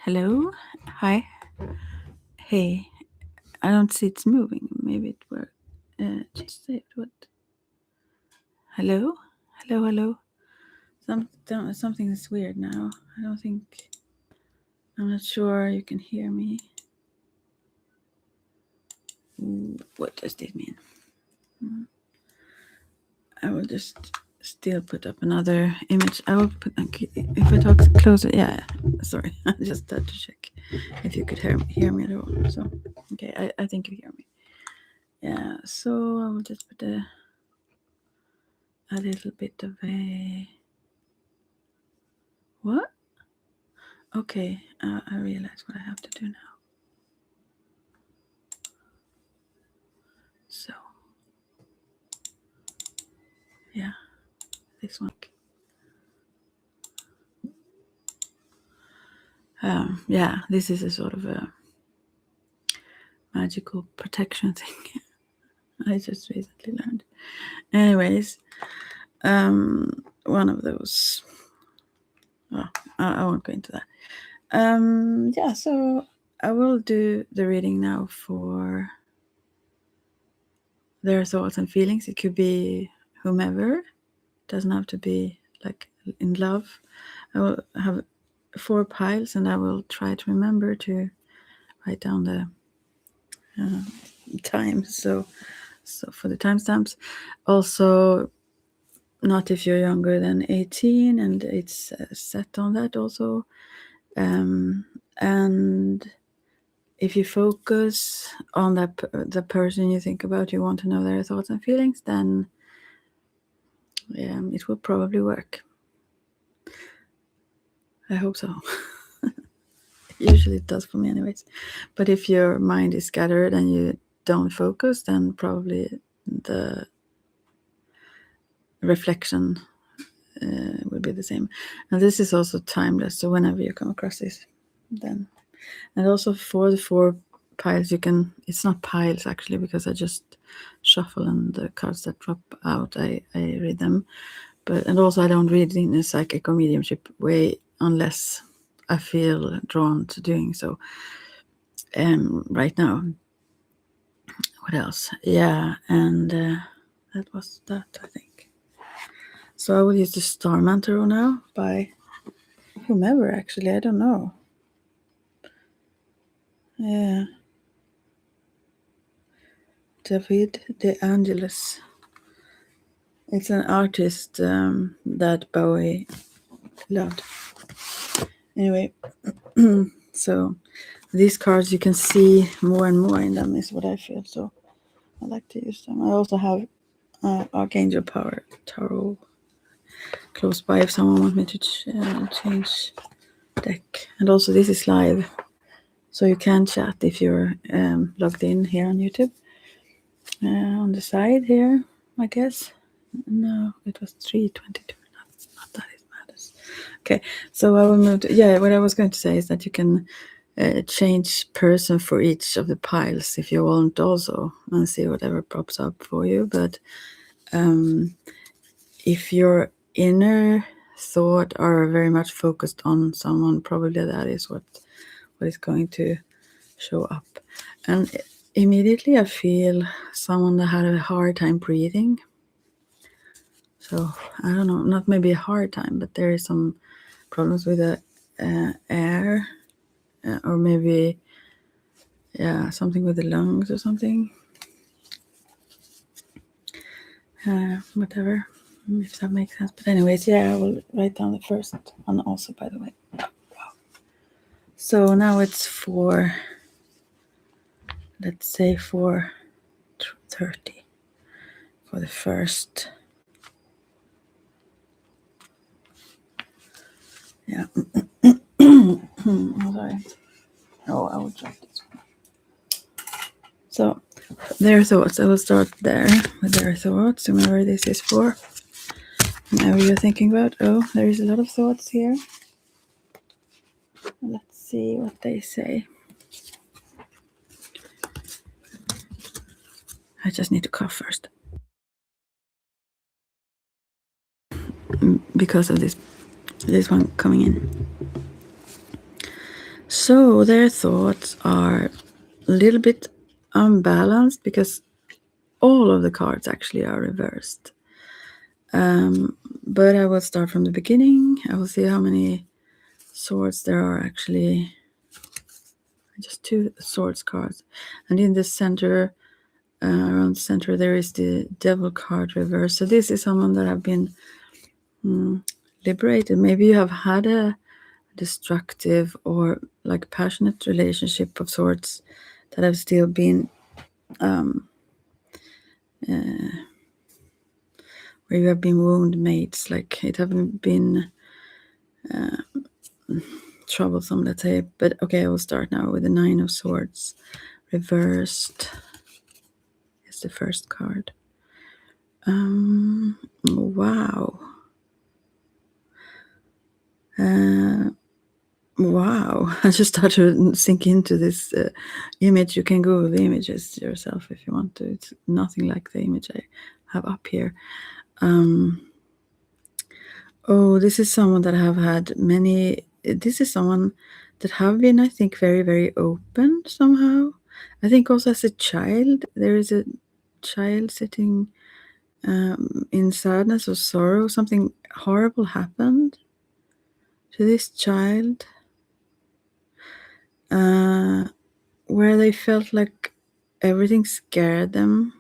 Hello? Hi? Hey, I don't see it's moving. Maybe it were just saved. What? Hello? Hello, hello? Something is weird now. I don't think... I'm not sure you can hear me. What does this mean? I will just still put up another image. I will put... If I talk closer... Yeah, sorry. I just had to check if you could hear me at all. So, okay, I think you hear me. Yeah, so I will just put a little bit of a... What? Okay, I realize what I have to do now. So, yeah, this one. Yeah, this is a sort of a magical protection thing. I just recently learned. Anyways, one of those. Oh, I won't go into that. Yeah, so I will do the reading now for their thoughts and feelings. It could be whomever. It doesn't have to be like in love. I will have 4 piles, and I will try to remember to write down the time. So for the timestamps, also not if you're younger than 18, and it's set on that also. And if you focus on the person you think about, you want to know their thoughts and feelings, then it will probably work. I hope so. Usually it does for me anyways. But if your mind is scattered and you don't focus, then probably the reflection will be the same. And this is also timeless, so whenever you come across this, then... And also for the 4 piles, you can... It's not piles actually, because I just shuffle, and the cards that drop out, I read them. And also I don't read in a psychic or mediumship way unless I feel drawn to doing so. Right now. What else? Yeah, and that was that, I think. So I will use the Star Mantra now by whomever, actually. I don't know. Yeah. David De Angelis. It's an artist that Bowie loved. Anyway, so these cards, you can see more and more in them, is what I feel. So I like to use them. I also have Archangel Power Tarot close by if someone wants me to change deck. And also this is live, so you can chat if you're logged in here on YouTube. On the side here, I guess. No, it was 3:22. Not that it matters. Okay, so I will move to... Yeah, what I was going to say is that you can change person for each of the piles if you want also, and see whatever pops up for you. But if your inner thought are very much focused on someone, probably that is what is going to show up. And immediately I feel someone that had a hard time breathing. So I don't know, not maybe a hard time, but there is some problems with the air, or maybe something with the lungs or something. Whatever, if that makes sense. But anyways, I will write down the first one also, by the way. Wow. So now it's for, let's say, 4:30 for the first. Yeah. I'm sorry. Oh, I will try this one. So their thoughts. I will start there with their thoughts. Whomever this is for. Whenever you're thinking about, there is a lot of thoughts here. Let's see what they say. I just need to cough first. Because of this one coming in. So their thoughts are a little bit unbalanced because all of the cards actually are reversed. But I will start from the beginning. I will see how many swords there are actually. Just 2 swords cards. And in the center, around the center, there is the devil card reverse. So this is someone that have been liberated. Maybe you have had a destructive or like passionate relationship of sorts that have still been where you have been wound mates, like it haven't been troublesome, let's say. But okay, I will start now with the 9 of swords reversed. Is the first card. Wow. Wow. I just started to sink into this image. You can Google the images yourself if you want to. It's nothing like the image I have up here. Oh, this is someone that have had many. This is someone that have been, I think, very, very open somehow. I think also as a child, there is a child sitting in sadness or sorrow. Something horrible happened to this child where they felt like everything scared them.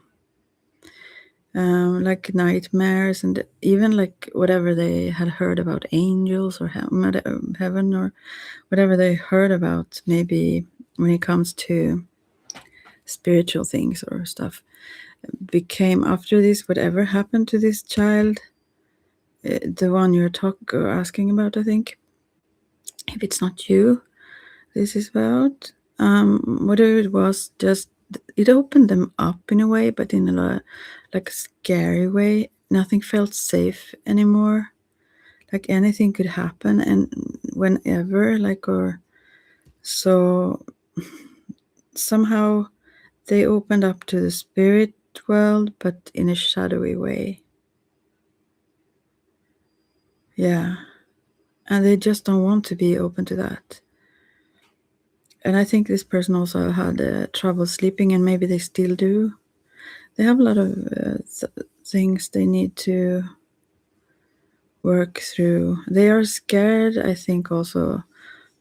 Like nightmares and even like whatever they had heard about angels or heaven or whatever they heard about, maybe when it comes to spiritual things or stuff, became after this, whatever happened to this child, the one you're asking about, I think, if it's not you, this is about, whatever it was, just it opened them up in a way, but in a like a scary way. Nothing felt safe anymore. Like anything could happen and whenever, like, or so somehow they opened up to the spirit world, but in a shadowy way. Yeah. And they just don't want to be open to that. And I think this person also had trouble sleeping, and maybe they still do. They have a lot of things they need to work through. They are scared, I think, also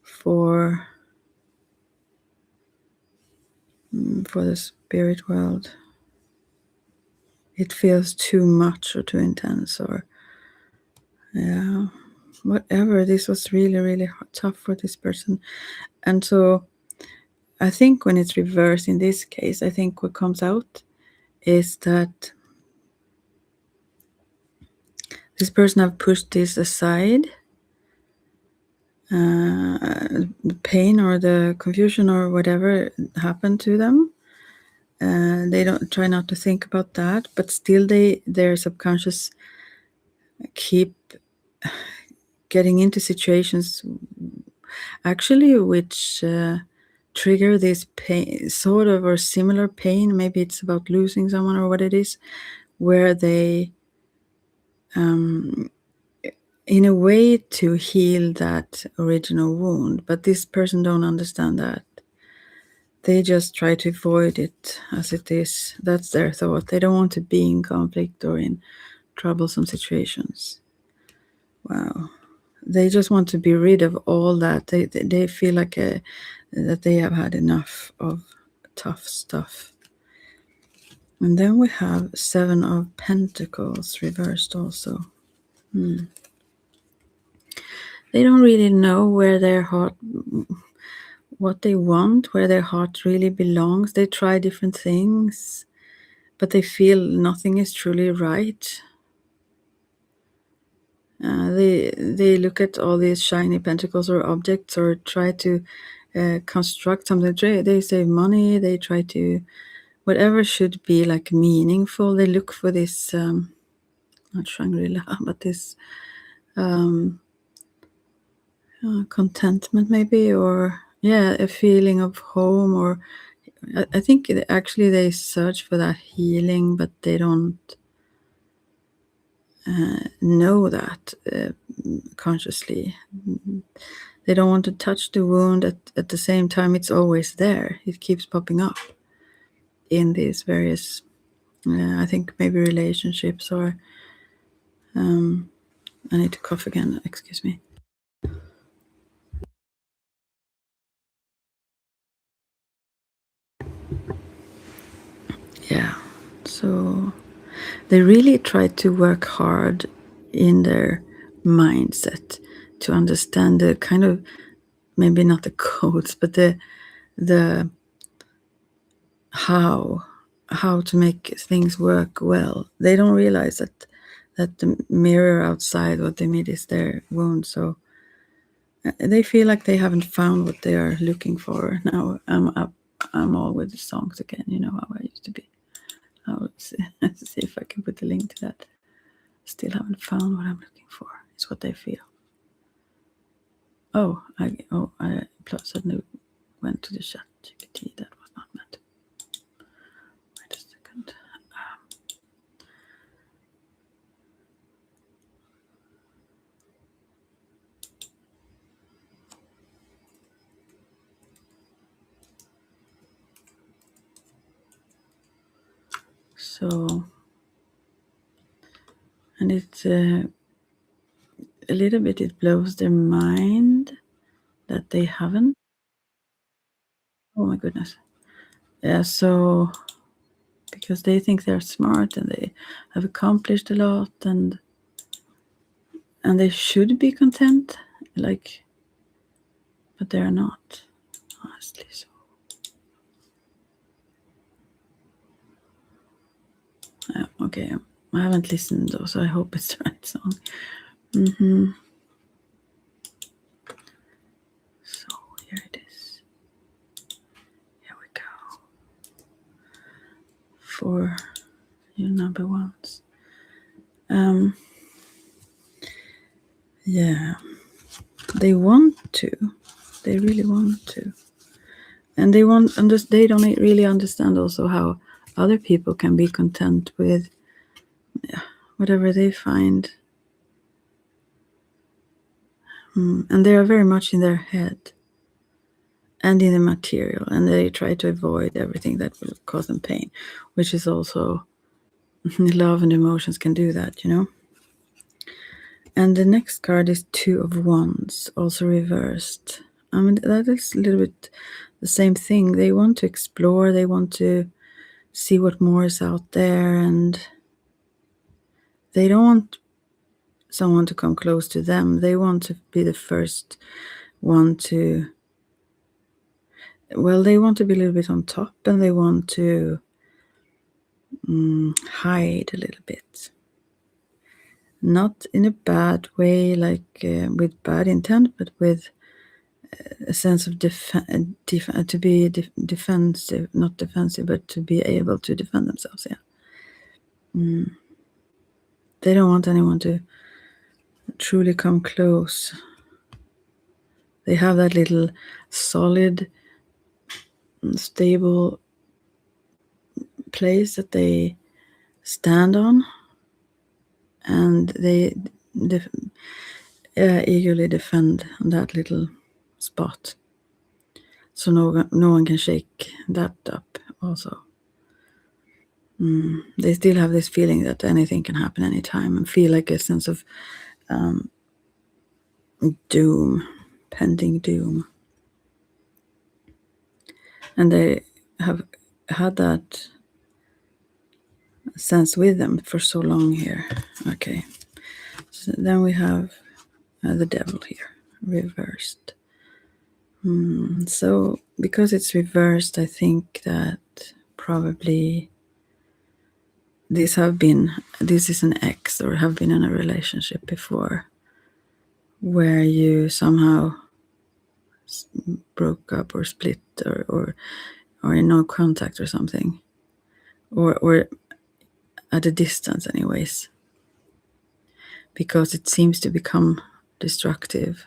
for the spirit world. It feels too much or too intense, or yeah, whatever. This was really, really tough for this person. And so I think when it's reversed in this case, I think what comes out is that this person have pushed this aside, the pain or the confusion or whatever happened to them. They don't try not to think about that, but still their subconscious keep getting into situations actually which trigger this pain, sort of, or similar pain. Maybe it's about losing someone or what it is, where they in a way to heal that original wound, but this person don't understand that. They just try to avoid it as it is. That's their thought. They don't want to be in conflict or in troublesome situations. Wow. They just want to be rid of all that. They feel like that they have had enough of tough stuff. And then we have 7 of Pentacles reversed also. They don't really know where their heart, what they want, where their heart really belongs. They try different things, but they feel nothing is truly right. They look at all these shiny pentacles or objects or try to construct something. They save money. They try to, whatever should be like meaningful. They look for this, not Shangri-La, but this contentment maybe, or yeah, a feeling of home, or I think actually they search for that healing, but they don't know that consciously. They don't want to touch the wound. At the same time, it's always there. It keeps popping up in these various, I think maybe relationships or, I need to cough again, excuse me. Yeah, so they really try to work hard in their mindset to understand the kind of, maybe not the codes, but the how to make things work well. They don't realize that the mirror outside what they meet is their wound. So they feel like they haven't found what they are looking for. Now I'm all with the songs again. You know how I used to be. I'll see if I can put the link to that. Still haven't found what I'm looking for. It's what they feel. I suddenly went to the chat GPT. That was not meant. Wait a second. So, and it's a little bit, it blows their mind that they haven't. Oh my goodness. Yeah, so because they think they're smart and they have accomplished a lot and they should be content, like, but they're not, honestly. So okay, I haven't listened though, so I hope it's the right song. So here it is. Here we go. For you number ones. Yeah, they want to. They really want to. And they don't really understand also how other people can be content with whatever they find. And they are very much in their head and in the material, and they try to avoid everything that will cause them pain, which is also love and emotions can do that, you know. And the next card is Two of Wands, also reversed. I mean, that is a little bit the same thing. They want to explore, they want to see what more is out there, and they don't want someone to come close to them. They want to be the first one to, well, they want to be a little bit on top, and they want to hide a little bit. Not in a bad way, like with bad intent, but with a sense of to be defensive, not defensive, but to be able to defend themselves. Yeah. They don't want anyone to truly come close. They have that little solid, stable place that they stand on, and they eagerly defend that little spot. So no one can shake that up also. They still have this feeling that anything can happen anytime and feel like a sense of doom, pending doom. And they have had that sense with them for so long here. Okay. So then we have the devil here, reversed. So because it's reversed, I think that probably this is an ex or have been in a relationship before where you somehow broke up or split or in no contact or something, or at a distance anyways, because it seems to become destructive.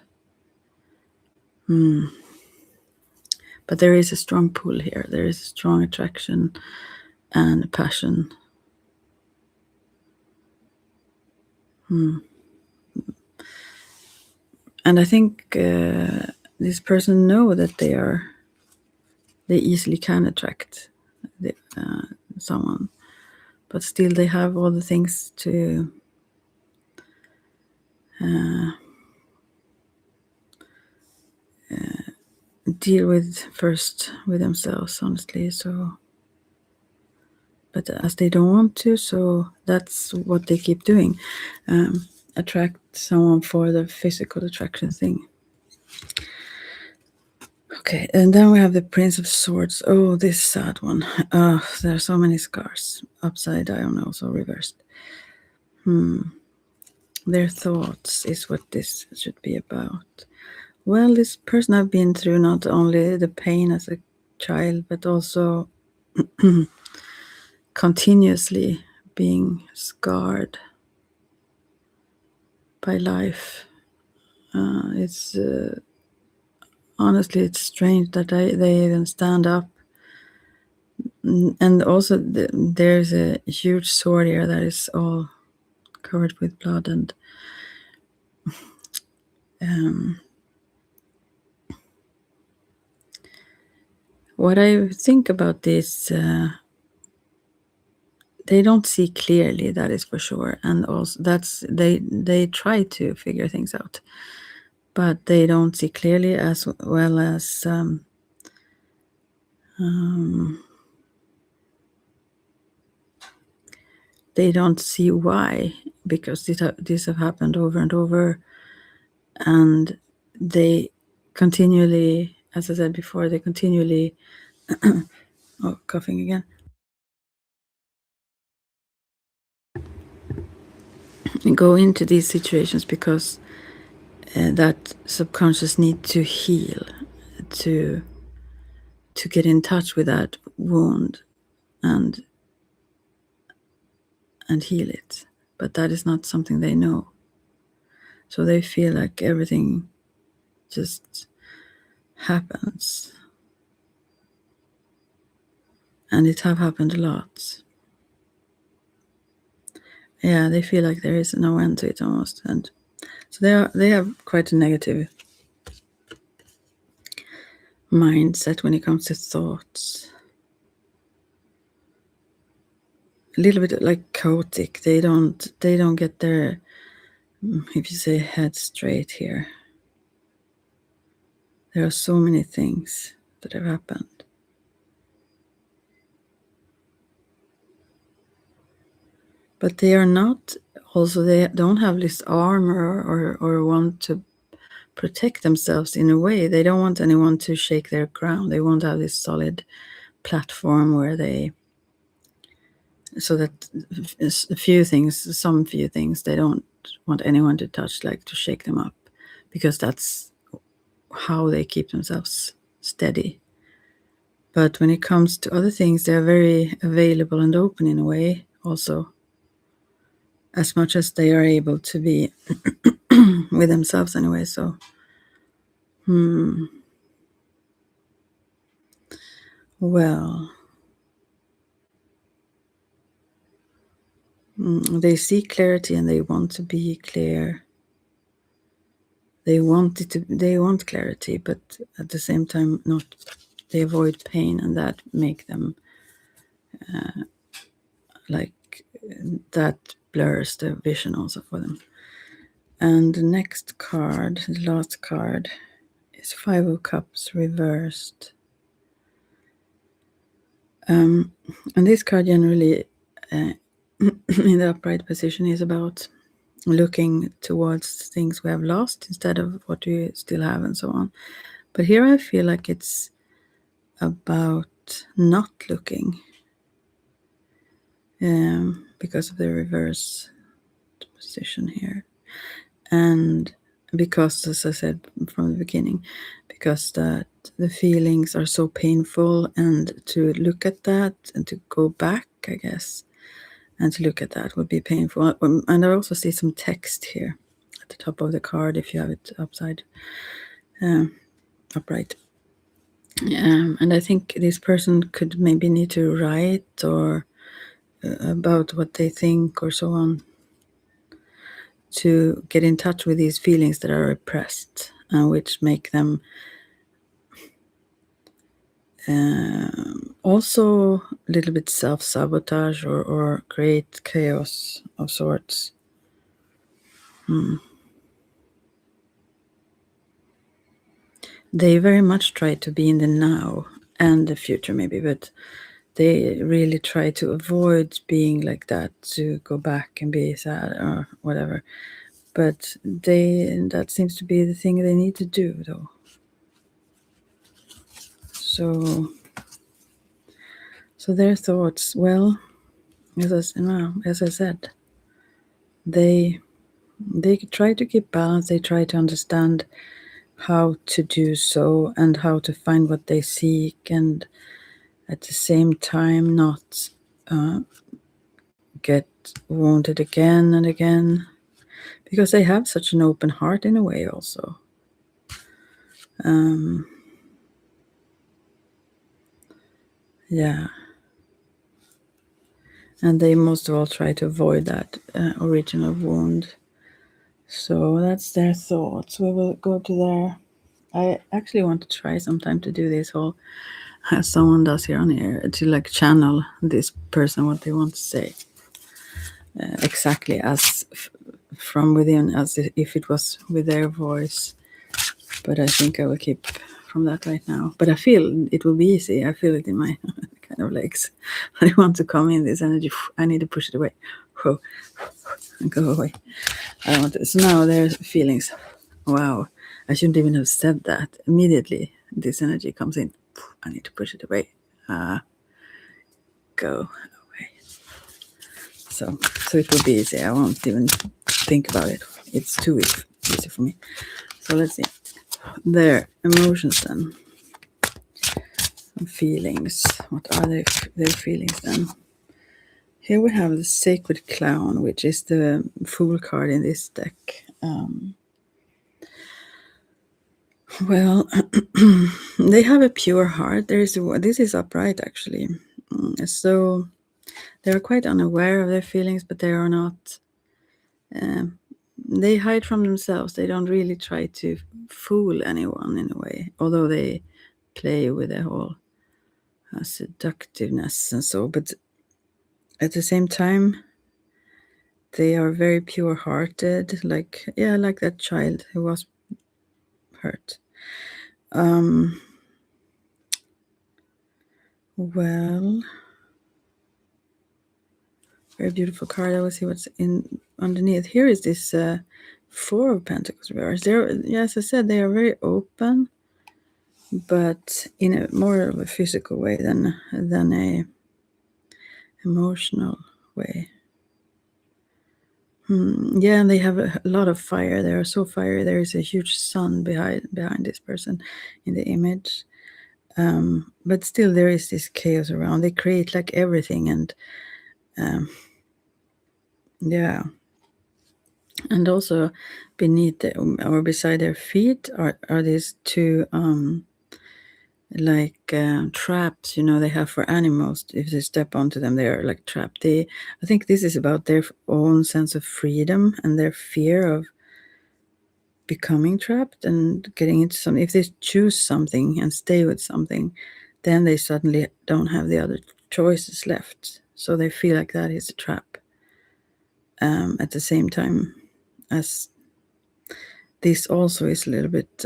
But there is a strong pull here. There is a strong attraction and passion. And I think this person know that they easily can attract someone, but still they have all the things to deal with first with themselves, honestly. So, but as they don't want to, so that's what they keep doing. Attract someone for the physical attraction thing. Okay, and then we have the Prince of Swords. Oh, this sad one. There are so many scars. Upside down, also reversed. Their thoughts is what this should be about. Well, this person have been through not only the pain as a child, but also continuously being scarred by life. It's honestly, it's strange that they even stand up. And also, there's a huge sword here that is all covered with blood. And what I think about this, they don't see clearly, that is for sure. And also, they try to figure things out, but they don't see clearly, as well as they don't see why, because this have happened over and over, and they continually, as I said before, they continually oh, coughing again, go into these situations because that subconscious need to heal, to get in touch with that wound and heal it. But that is not something they know. So they feel like everything just happens. And it have happened a lot. Yeah, they feel like there is no end to it almost. And so they have quite a negative mindset when it comes to thoughts. A little bit like chaotic. They don't get their, if you say, head straight here. There are so many things that have happened. But they are not, also they don't have this armor or want to protect themselves in a way. They don't want anyone to shake their ground. They won't have this solid platform where they, so that some few things they don't want anyone to touch, like to shake them up, because that's how they keep themselves steady. But when it comes to other things, they're very available and open in a way also, as much as they are able to be with themselves anyway. So well, they see clarity and they want to be clear. They want clarity, but at the same time not. They avoid pain, and that make them like that blurs the vision also for them. And the next card, the last card, is 5 of Cups reversed. And this card generally in the upright position is about looking towards things we have lost instead of what we still have and so on. But here I feel like it's about not looking because of the reverse position here. And because, as I said from the beginning, because that the feelings are so painful, and to look at that and to go back, I guess, and to look at that would be painful. And I also see some text here at the top of the card if you have it upright. And I think this person could maybe need to write or about what they think or so on. to get in touch with these feelings that are repressed and which make them also a little bit self-sabotage or create chaos of sorts. They very much try to be in the now and the future maybe, but they really try to avoid being like that, to go back and be sad or whatever. But that seems to be the thing they need to do, though. So their thoughts, well, as I said, they try to keep balance. They try to understand how to do so and how to find what they seek, and at the same time not get wounded again and again, because they have such an open heart in a way also. Yeah. And they most of all try to avoid that original wound. So that's their thoughts. We will go to their... I actually want to try sometime to do this whole, as someone does here on here, to like channel this person, what they want to say. Exactly as from within, as if it was with their voice. But I think I will keep from that right now. But I feel it will be easy. I feel it in my kind of legs. I want to come in this energy. I need to push it away. And go away. I don't want to. So now there's feelings. Wow. I shouldn't even have said that. Immediately this energy comes in. I need to push it away. Go away. So it will be easy. I won't even think about it. It's too easy for me. So let's see. Their emotions then. Feelings. What are their feelings then? Here we have the Sacred Clown, which is the Fool card in this deck. Well, they have a pure heart. This is upright, actually. So they are quite unaware of their feelings, but they are not... they hide from themselves. They don't really try to fool anyone in a way, although they play with their whole seductiveness and so. But at the same time, they are very pure-hearted, like that child who was hurt. Well, very beautiful card. I will see what's in underneath. Here is this Four of Pentacles reversed. As I said, they are very open, but in a more of a physical way than a emotional way. Yeah, and they have a lot of fire. They are so fiery. There is a huge sun behind this person in the image. But still there is this chaos around. They create like everything, and yeah. And also beneath or beside their feet are these two traps, they have for animals. If they step onto them, they are like trapped. I think this is about their own sense of freedom and their fear of becoming trapped and getting into something. If they choose something and stay with something, then they suddenly don't have the other choices left. So they feel like that is a trap. At the same time as this also is a little bit,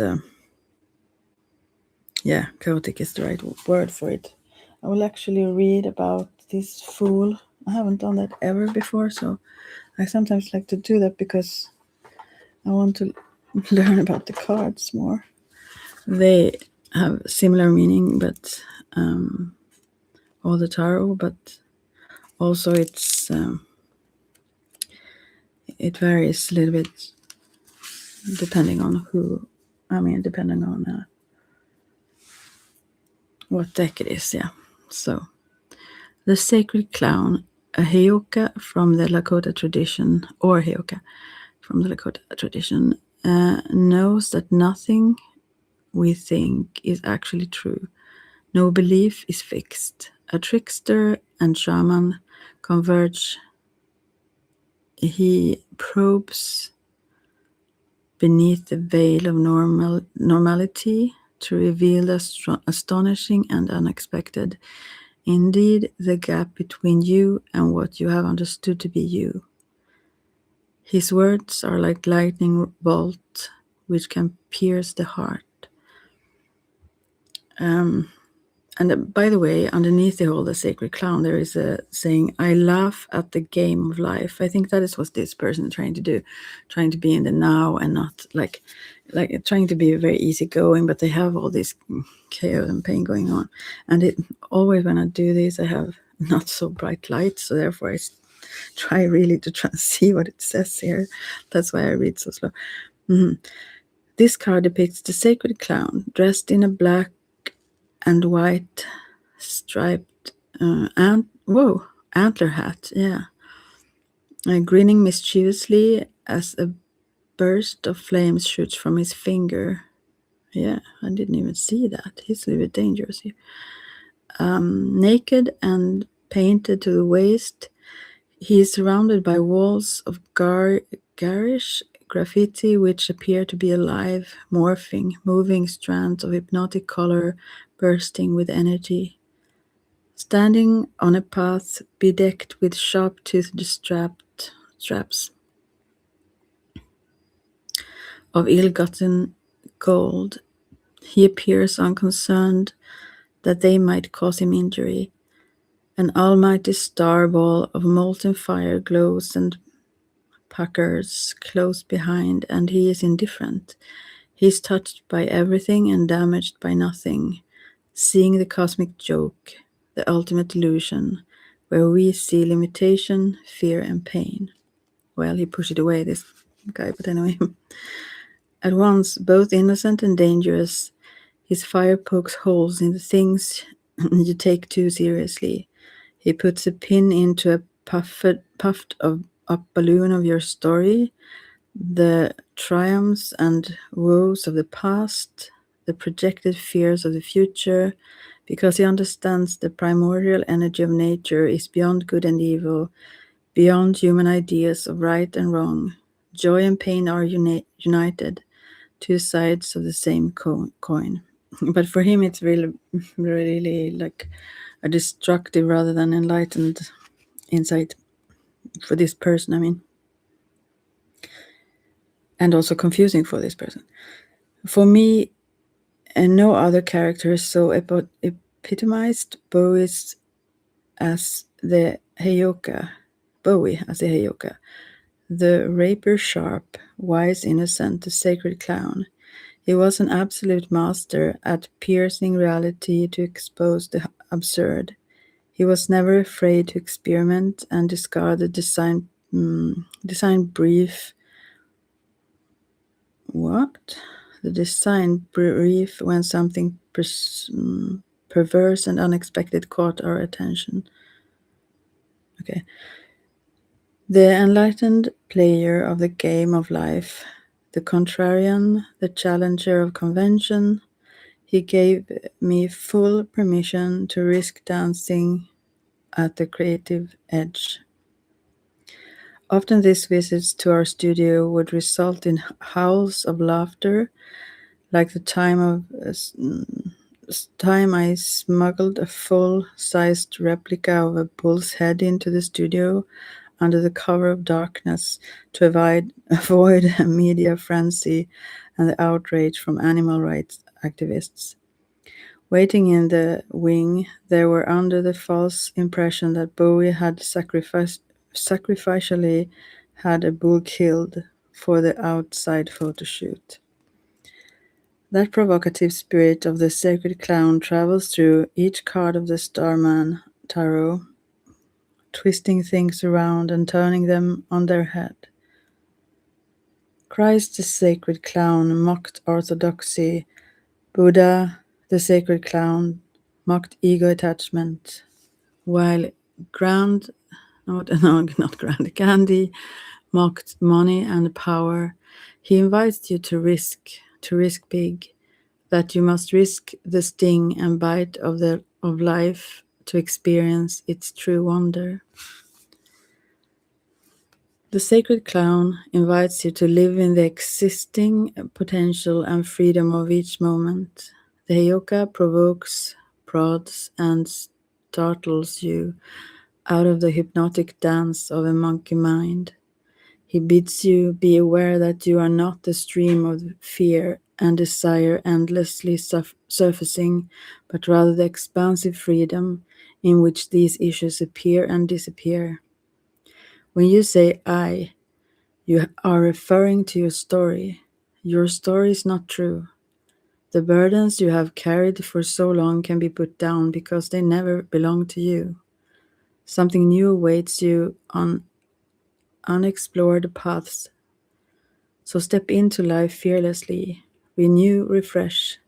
chaotic is the right word for it. I will actually read about this Fool. I haven't done that ever before, so I sometimes like to do that because I want to learn about the cards more. They have similar meaning, but all the tarot, but also it's it varies a little bit depending on depending on what deck it is. Yeah. So the Sacred Clown, a Heyoka from the Lakota tradition, or Heyoka from the Lakota tradition, knows that nothing we think is actually true. No belief is fixed. A trickster and shaman converge. He probes beneath the veil of normality to reveal the astonishing and unexpected. Indeed, the gap between you and what you have understood to be you. His words are like lightning bolt which can pierce the heart. And by the way, underneath the sacred clown, there is a saying, I laugh at the game of life. I think that is what this person is trying to do, trying to be in the now and not like trying to be very easygoing, but they have all this chaos and pain going on. And it always when I do this, I have not so bright lights, so therefore I try really to try and see what it says here. That's why I read so slow. This card depicts the sacred clown dressed in a black and white striped antler hat, grinning mischievously as a burst of flames shoots from his finger. Yeah, I didn't even see that. He's a little bit dangerous here. Naked and painted to the waist, he is surrounded by walls of garish graffiti which appear to be alive, morphing, moving strands of hypnotic color bursting with energy. Standing on a path bedecked with sharp-toothed straps of ill-gotten gold, he appears unconcerned that they might cause him injury. An almighty star ball of molten fire glows and puckers close behind, and he is indifferent. He is touched by everything and damaged by nothing, seeing the cosmic joke, the ultimate illusion, where we see limitation, fear, and pain. Well, he pushed it away, this guy, but anyway. At once, both innocent and dangerous, his fire pokes holes in the things you take too seriously. He puts a pin into a puffed up balloon of your story, the triumphs and woes of the past, the projected fears of the future, because he understands the primordial energy of nature is beyond good and evil, beyond human ideas of right and wrong. Joy and pain are united, two sides of the same coin. But for him, it's really, really like a destructive rather than enlightened insight for this person, I mean. And also confusing for this person. For me, and no other character is so epitomized Bowie as the Heyoka. The rapier sharp, wise innocent, the sacred clown. He was an absolute master at piercing reality to expose the absurd. He was never afraid to experiment and discard the design brief. What? The design brief when something perverse and unexpected caught our attention. Okay. The enlightened player of the game of life, the contrarian, the challenger of convention, he gave me full permission to risk dancing at the creative edge. Often these visits to our studio would result in howls of laughter, like the time I smuggled a full-sized replica of a bull's head into the studio under the cover of darkness to avoid a media frenzy and the outrage from animal rights activists. Waiting in the wing, they were under the false impression that Bowie had sacrificially had a bull killed for the outside photo shoot. That provocative spirit of the sacred clown travels through each card of the Starman Tarot, twisting things around and turning them on their head. Christ the sacred clown mocked orthodoxy. Buddha, the sacred clown, mocked ego attachment, while Gandhi mocked money and power. He invites you to risk big, that you must risk the sting and bite of life to experience its true wonder. The sacred clown invites you to live in the existing potential and freedom of each moment. The heyoka provokes, prods, and startles you out of the hypnotic dance of a monkey mind. He bids you be aware that you are not the stream of fear and desire endlessly surfacing, but rather the expansive freedom in which these issues appear and disappear. When you say I, you are referring to your story. Your story is not true. The burdens you have carried for so long can be put down because they never belong to you. Something new awaits you on unexplored paths. So step into life fearlessly, renew, refresh,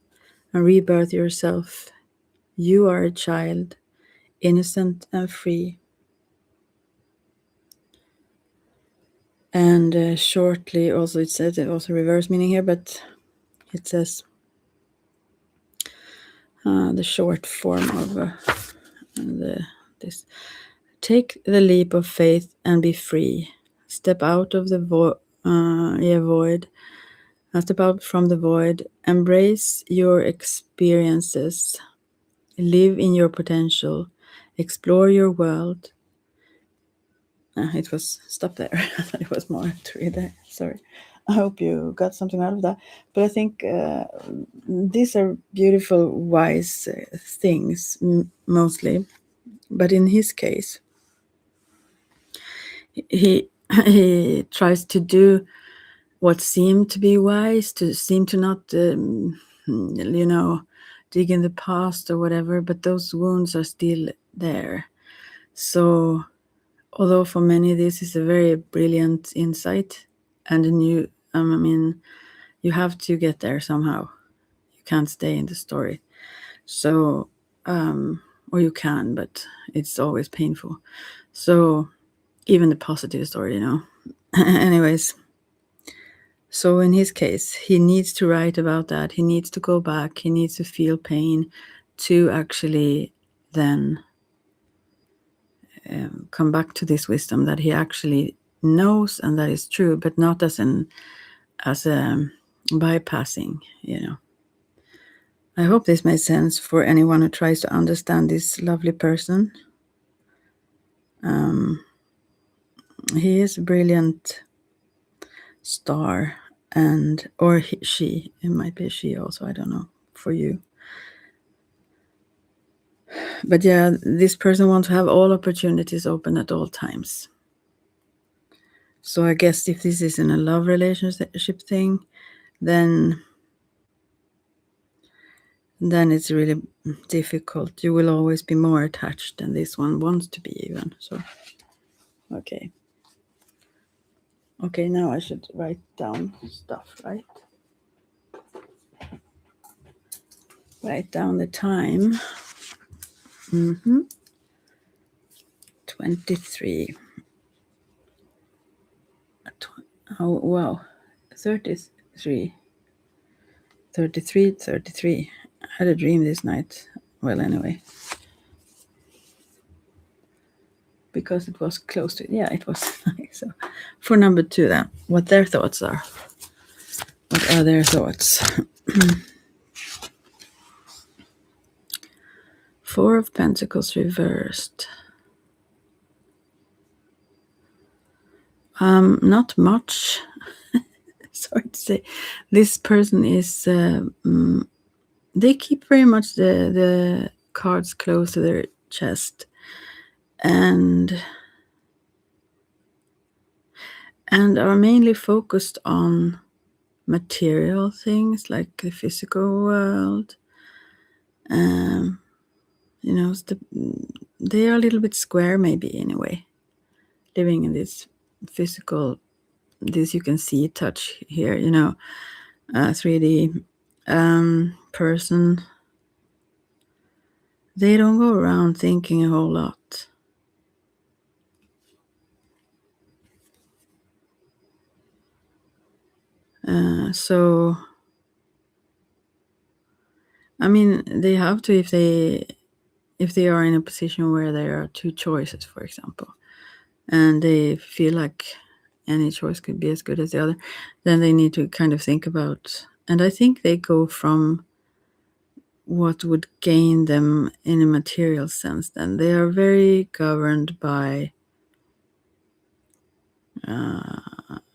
and rebirth yourself. You are a child, innocent and free. And shortly, also it says it also reverse meaning here, but it says the short form of this. Take the leap of faith and be free. Step out of the void. Step out from the void. Embrace your experiences. Live in your potential. Explore your world. It was stop there. I thought it was more to read there. Sorry. I hope you got something out of that. But I think these are beautiful, wise things, mostly. But in his case, he he tries to do what seemed to be wise, to seem to not, dig in the past or whatever. But those wounds are still there. So, although for many this is a very brilliant insight and a new, you have to get there somehow. You can't stay in the story. So, or you can, but it's always painful. So, even the positive story, Anyways, so in his case, he needs to write about that. He needs to go back. He needs to feel pain to actually then come back to this wisdom that he actually knows and that is true, but not as a bypassing, I hope this made sense for anyone who tries to understand this lovely person. He is a brilliant star, or she. It might be a she also. I don't know for you. But yeah, this person wants to have all opportunities open at all times. So I guess if this is in a love relationship thing, then it's really difficult. You will always be more attached than this one wants to be even. So, okay. Okay, now I should write down stuff, right? Write down the time. 23. Oh, wow. 33. 33. I had a dream this night. Well, anyway. Because it was close to it. Yeah, it was. So, for number 2 then, what their thoughts are. What are their thoughts? 4 of Pentacles reversed. Not much. Sorry to say. This person is... they keep very much the cards close to their chest. And are mainly focused on material things like the physical world. They are a little bit square maybe in a way, living in this physical, this you can see, touch here, 3D person. They don't go around thinking a whole lot. So, they have to if they are in a position where there are 2 choices, for example, and they feel like, any choice could be as good as the other, then they need to kind of think about, and I think they go from what would gain them in a material sense. Then they are very governed by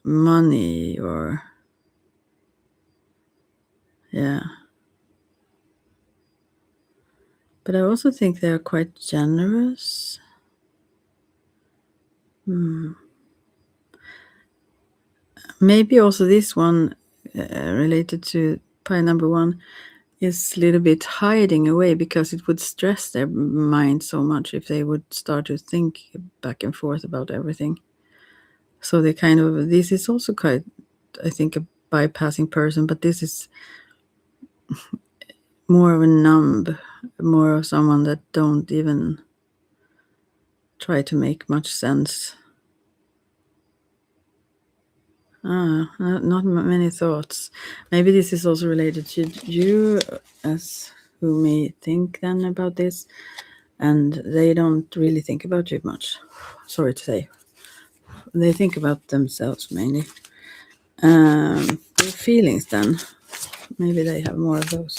money, or yeah. But I also think they are quite generous. Maybe also this one, related to pie number 1, is a little bit hiding away, because it would stress their mind so much if they would start to think back and forth about everything. So they kind of, this is also quite, I think, a bypassing person, but this is more of a numb, more of someone that don't even try to make much sense. Not many thoughts. Maybe this is also related to you, as who may think then about this, and they don't really think about you much. Sorry to say. They think about themselves mainly. Their feelings then, maybe they have more of those.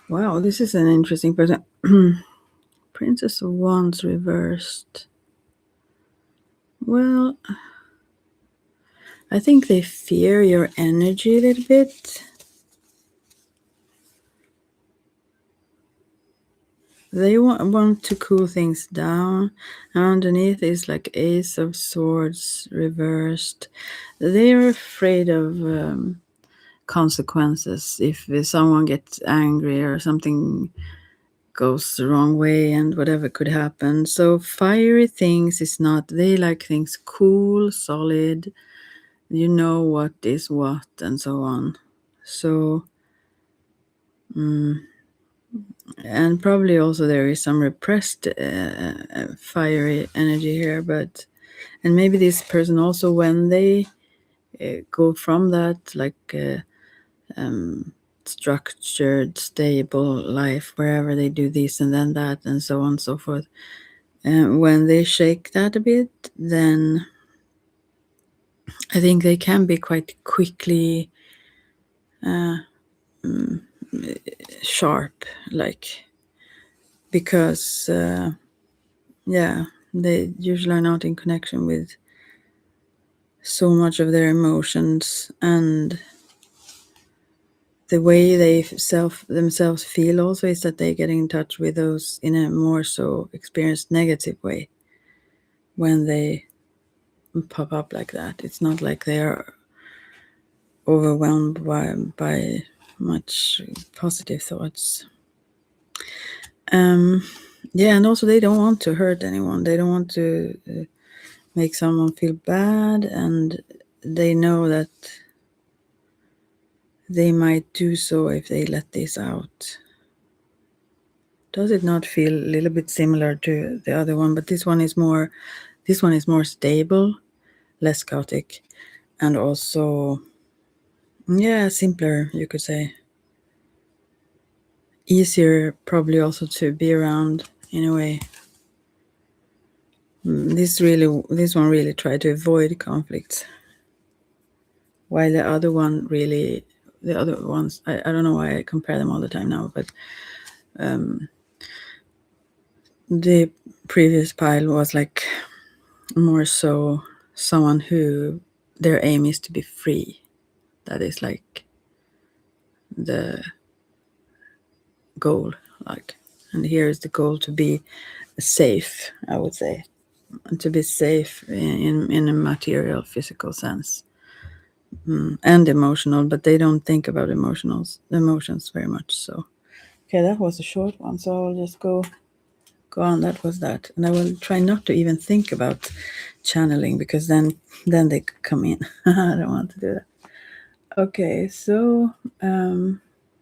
Wow, this is an interesting person. Princess of Wands reversed. Well, I think they fear your energy a little bit. They want to cool things down. Underneath is like Ace of Swords reversed. They are afraid of consequences. If someone gets angry or something goes the wrong way, and whatever could happen. So fiery things is not, they like things cool, solid, you know what is what, and so on. So and probably also there is some repressed fiery energy here, but, and maybe this person also, when they go from that like structured, stable life, wherever they do this and then that and so on and so forth, and when they shake that a bit, then I think they can be quite quickly sharp, like, because yeah, they usually are not in connection with so much of their emotions, and the way they themselves feel also is that they get in touch with those in a more so experienced negative way when they pop up like that. It's not like they are overwhelmed by much positive thoughts. Yeah, and also they don't want to hurt anyone. They don't want to make someone feel bad, and they know that they might do so if they let this out. Does it not feel a little bit similar to the other one? But this one is more stable, less chaotic, and also, yeah, simpler, you could say. Easier probably also to be around in a way. This one really tried to avoid conflicts, while the other ones, I don't know why I compare them all the time now, but the previous pile was like more so someone who their aim is to be free. That is like the goal, like, and here is the goal to be safe, I would say, and to be safe in a material, physical sense, and emotional, but they don't think about emotions very much. So okay, that was a short one, so I'll just go on. That was that, and I will try not to even think about channeling, because then they come in. I don't want to do that. Okay, so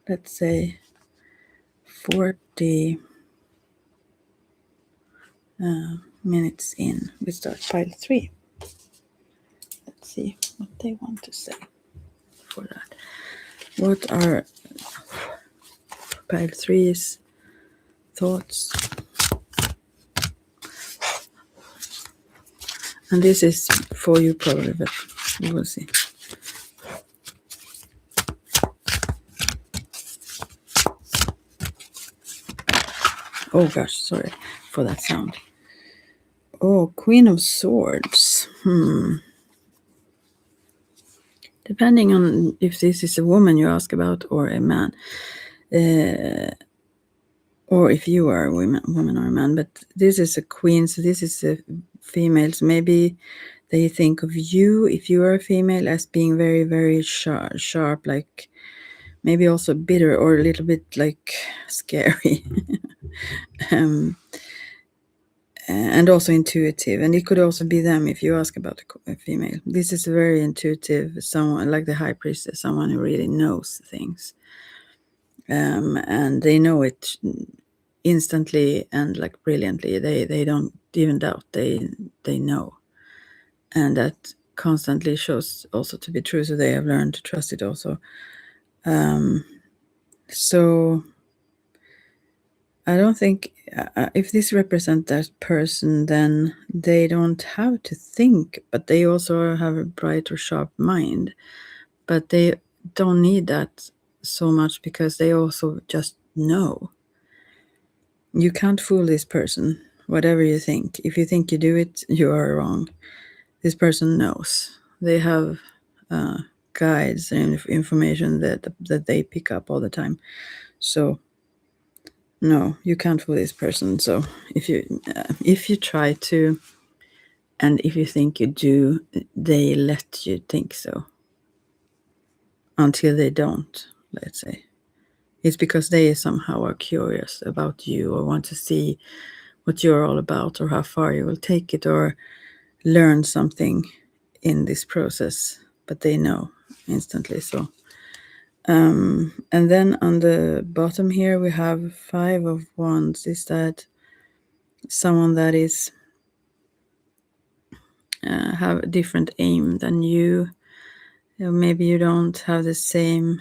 let's say 40 minutes in, we start pile 3. Let's see what they want to say for that. What are pile 3's thoughts? And this is for you probably, but we will see. Oh gosh, sorry for that sound. Oh, Queen of Swords. Depending on if this is a woman you ask about or a man. Or if you are a woman or a man. But this is a queen, so this is a female. So maybe they think of you, if you are a female, as being very, very sharp, like maybe also bitter or a little bit like scary. And also intuitive. And it could also be them if you ask about a female. This is a very intuitive, someone like the high priestess, someone who really knows things. And they know it instantly and like brilliantly. They don't even doubt. They know. And that constantly shows also to be true. So they have learned to trust it also. So I don't think if this represents that person, then they don't have to think, but they also have a bright or sharp mind. But they don't need that so much because they also just know. You can't fool this person, whatever you think. If you think you do it, you are wrong. This person knows. They have guides and information that they pick up all the time. So no, you can't fool this person. So if you try to, and if you think you do, they let you think so until they don't. Let's say it's because they somehow are curious about you or want to see what you're all about or how far you will take it or learn something in this process, but they know instantly. So and then on the bottom here we have 5 of Wands. Is that someone that is have a different aim than you? Maybe you don't have the same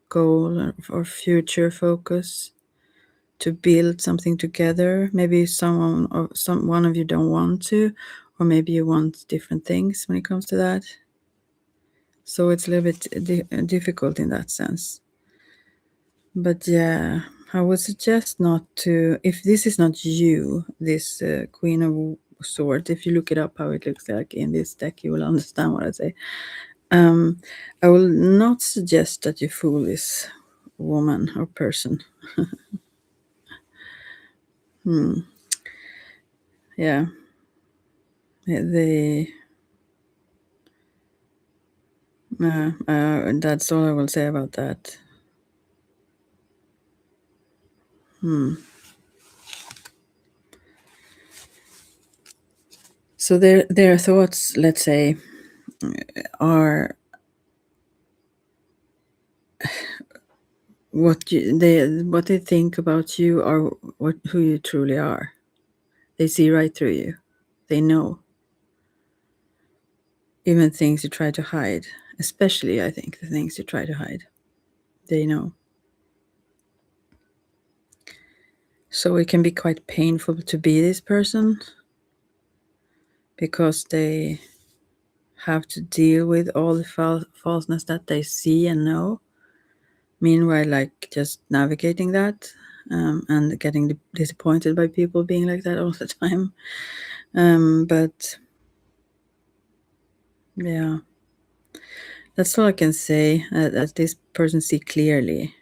goal or future focus to build something together. Maybe one of you don't want to, or maybe you want different things when it comes to that. So it's a little bit difficult in that sense. But yeah, I would suggest not to, if this is not you, this Queen of Swords, if you look it up how it looks like in this deck, you will understand what I say. I will not suggest that you fool this woman or person. Yeah. That's all I will say about that. So their thoughts, let's say, are what they think about you are who you truly are. They see right through you. They know. Even things you try to hide, especially I think the things you try to hide, they know. So it can be quite painful to be this person because they have to deal with all the falseness that they see and know. Meanwhile, like just navigating that and getting disappointed by people being like that all the time. But yeah, that's all I can say. That this person see clearly,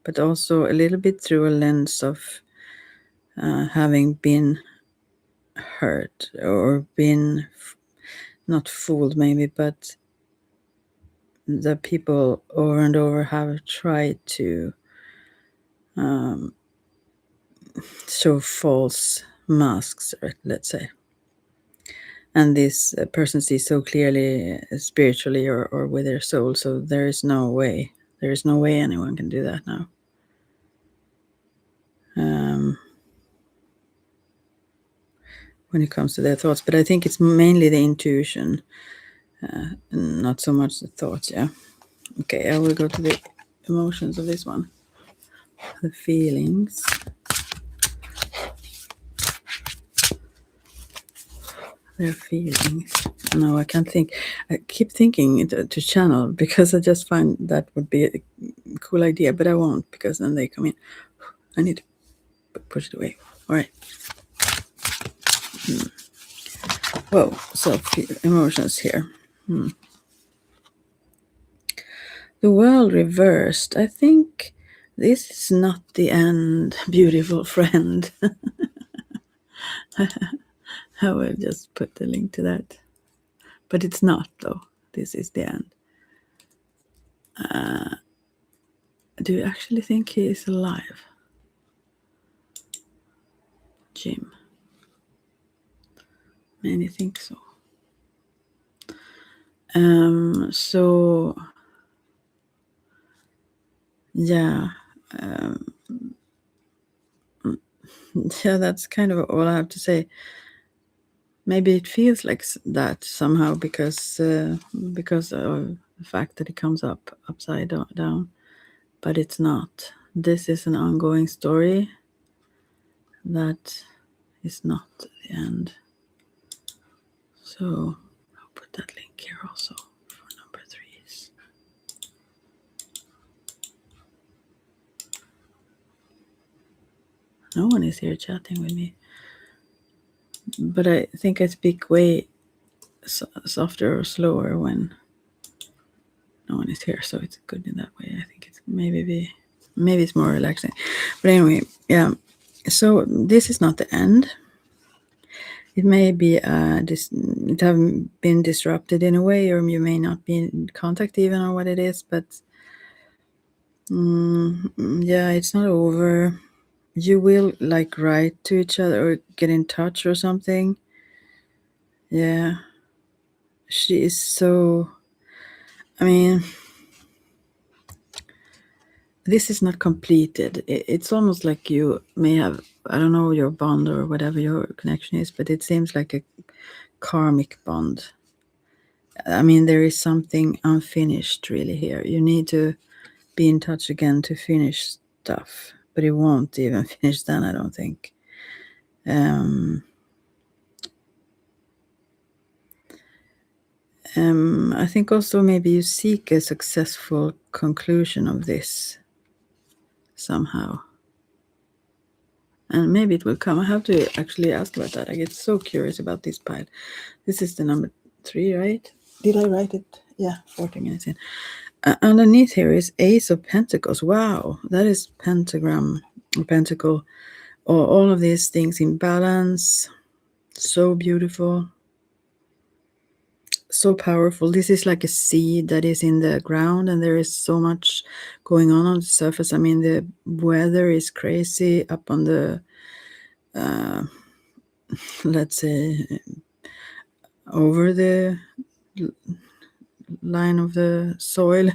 but also a little bit through a lens of having been hurt or been not fooled maybe, but the people over and over have tried to show false masks, let's say. And this person sees so clearly spiritually or with their soul, so there is no way anyone can do that now. When it comes to their thoughts, but I think it's mainly the intuition, not so much the thoughts. Yeah. Okay, I will go to the emotions of this one. The feelings. their feelings. No, I can't think. I keep thinking to channel because I just find that would be a cool idea, but I won't because then they come in. I need to push it away. All right. Whoa, so emotions here. The world reversed. I think this is not the end, beautiful friend. I will just put the link to that. But it's not, though. This is the end. Do you actually think he is alive? Jim. Many think so. So, yeah. Yeah, that's kind of all I have to say. Maybe it feels like that somehow because of the fact that it comes up upside down, but it's not. This is an ongoing story that is not the end. So I'll put that link here also for number 3s. No one is here chatting with me, but I think I speak way softer or slower when no one is here, so it's good in that way. I think it's maybe it's more relaxing. But anyway, yeah. So this is not the end. It may be it have been disrupted in a way, or you may not be in contact even or what it is. But yeah, it's not over. You will like write to each other or get in touch or something. Yeah, she is so. I mean, this is not completed. It's almost like you may have, I don't know, your bond or whatever your connection is, but it seems like a karmic bond. I mean, there is something unfinished really here. You need to be in touch again to finish stuff, but it won't even finish then, I don't think. I think also maybe you seek a successful conclusion of this somehow. And maybe it will come. I have to actually ask about that. I get so curious about this pile. This is the number 3, right? Did I write it? Yeah, 40 minutes in. Underneath here is Ace of Pentacles. Wow, that is pentagram, pentacle. All of these things in balance. So beautiful. So powerful. This is like a seed that is in the ground, and there is so much going on the surface. I mean, the weather is crazy up on the, let's say, over the line of the soil.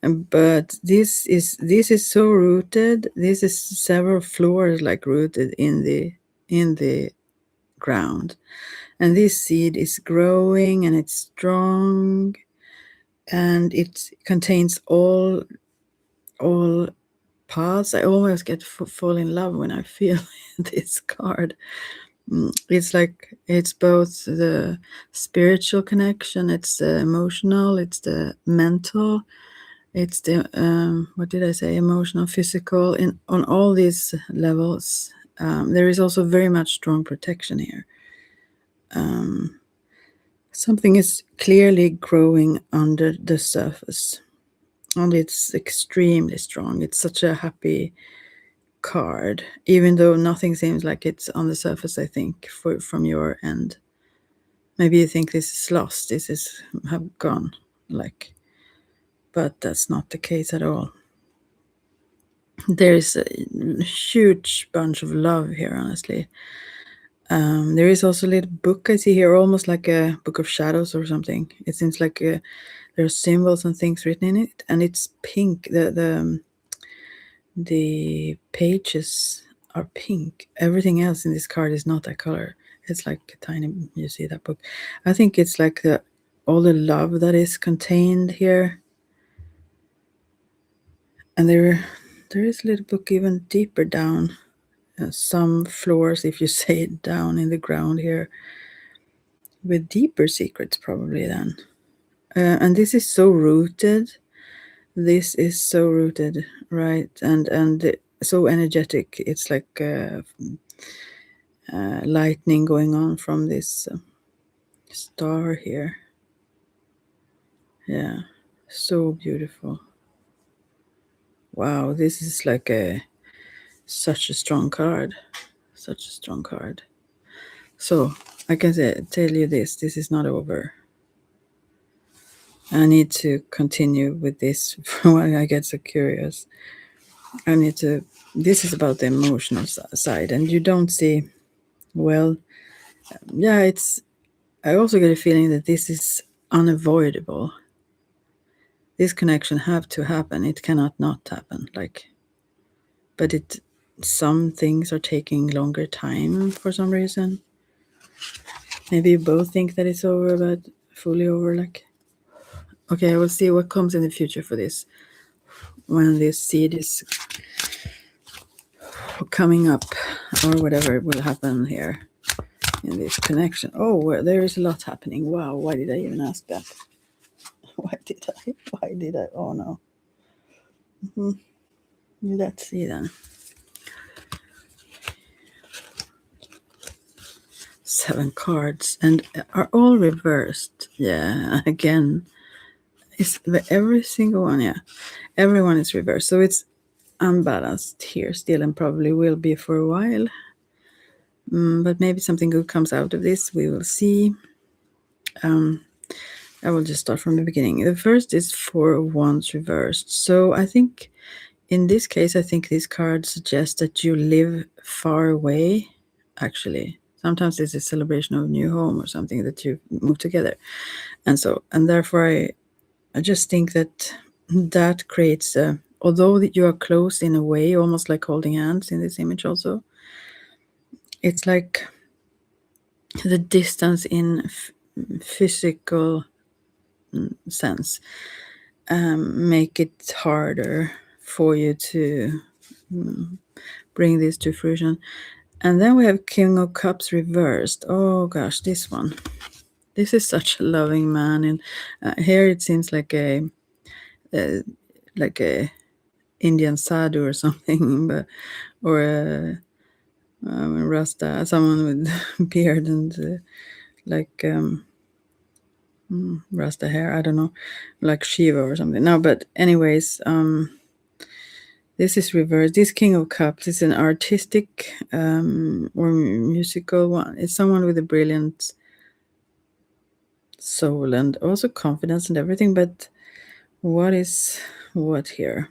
But this is so rooted. This is several floors like rooted in the ground, and this seed is growing and it's strong, and it contains all paths. I almost get fall in love when I feel this card. It's like it's both the spiritual connection, it's the emotional, it's the mental, it's the what did I say? Emotional, physical. On all these levels, there is also very much strong protection here. Something is clearly growing under the surface, and it's extremely strong. It's such a happy card, even though nothing seems like it's on the surface. I think from your end, maybe you think this is lost. This is have gone, like, but that's not the case at all. There is a huge bunch of love here, honestly. There is also a little book I see here, almost like a book of shadows or something. It seems like there are symbols and things written in it, and it's pink. The pages are pink. Everything else in this card is not that color. It's like a tiny. You see that book? I think it's like all the love that is contained here, and there is a little book even deeper down. Some floors, if you say it, down in the ground here, with deeper secrets probably then. And this is so rooted. This is so rooted, right? And so energetic. It's like lightning going on from this star here. Yeah, so beautiful. Wow, this is like such a strong card. Such a strong card. So I can tell you this is not over. I need to continue with this when I get so curious. I need to. This is about the emotional side, and you don't see. Well, yeah, it's. I also get a feeling that this is unavoidable. This connection have to happen. It cannot not happen. But some things are taking longer time for some reason. Maybe you both think that it's over, but fully over. Okay, I will see what comes in the future for this. When this seed is coming up, or whatever will happen here in this connection. Oh, well, there is a lot happening. Wow, why did I even ask that? Why did I? Oh no. Let's see then. 7 cards and are all reversed. Yeah, again, it's every single one. Yeah, everyone is reversed. So it's unbalanced here still, and probably will be for a while. But maybe something good comes out of this. We will see. I will just start from the beginning. The first is 4 of Wands reversed. So I think in this case, I think this card suggests that you live far away, actually. Sometimes it's a celebration of a new home or something that you move together. And therefore I just think that creates although that you are close in a way, almost like holding hands in this image also, it's like the distance in physical sense make it harder for you to bring this to fruition. And then we have King of Cups reversed. Oh gosh, this one. This is such a loving man, and here it seems like a Indian sadhu or something, but or a Rasta, someone with beard and like Rasta hair. I don't know, like Shiva or something. No, but anyways, this is reversed. This King of Cups is an artistic or musical one. It's someone with a brilliant soul and also confidence and everything. But what is what here?